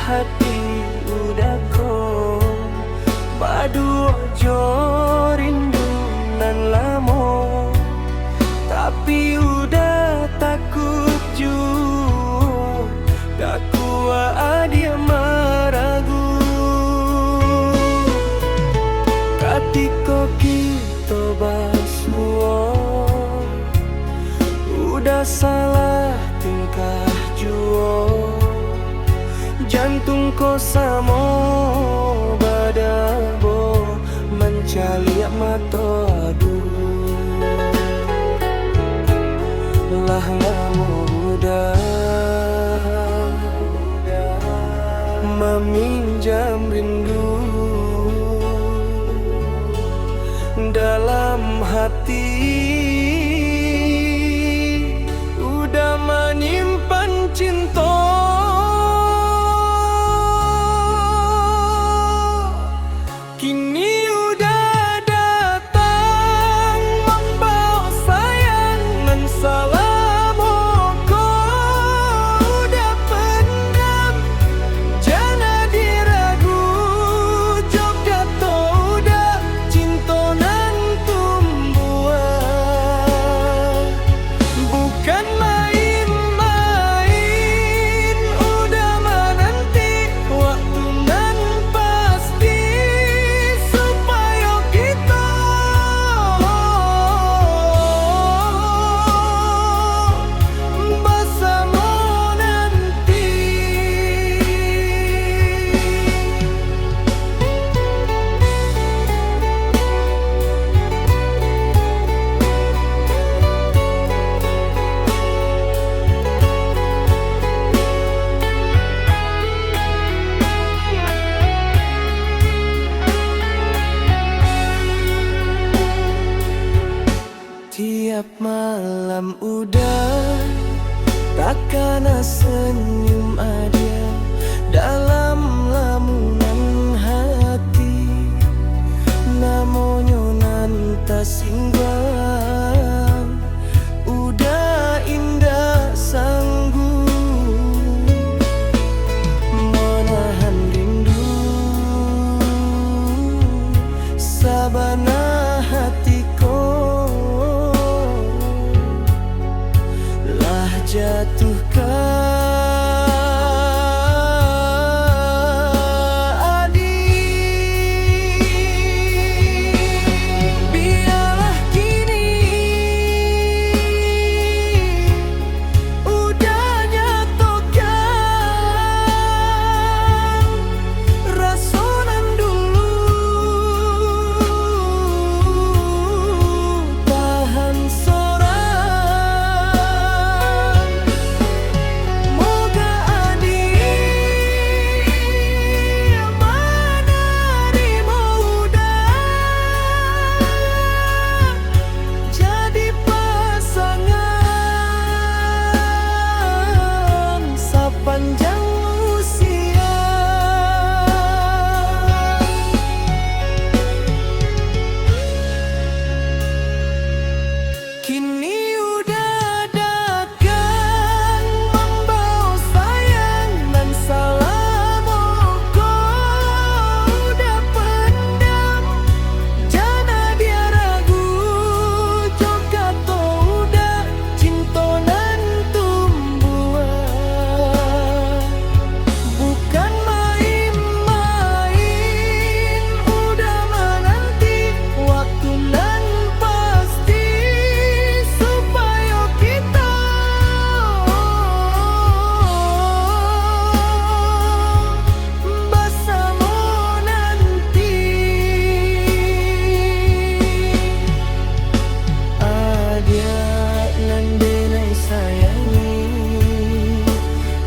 hati udah ko badu ojo rindu nan lamo, tapi udah takut jua gak kuat dia meragu. Ketika kita basuo udah salah tingkah juo, jantung ko samo badabo mencali mata aduh. Lah ngamu udah meminjam rindu dalam hati, udah menyimpan cinta. Kini udah datang membawa sayang dan salam ko udah pendam, jangan diragu jogja to udah cinta nan tumbuhan, bukan main-main. Udah menanti waktu nan pasti supaya kita bersama nanti. Tiap malam udah takkan senyum ada dalam lamunan hati, namanya nanta singgah udah indah sanggup menahan rindu sabana hatiku lah jatuh ke biarlah kini udah nyatokan rasonan dulu, tahan soran moga adik menerima udah jadi pasangan sepanjang usia. Kini udah datang membawa sayang dan salam ko udah pendam, jangan dia ragu jogja to udah cinta nan tumbuhan, bukan main-main. Udah menanti waktu nan pasti supaya kita bersama nanti. Adia nan denai sayangi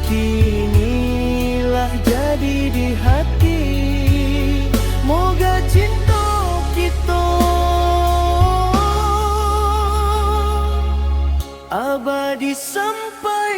kinilah jadi di hati, moga cinta kita abadi sampai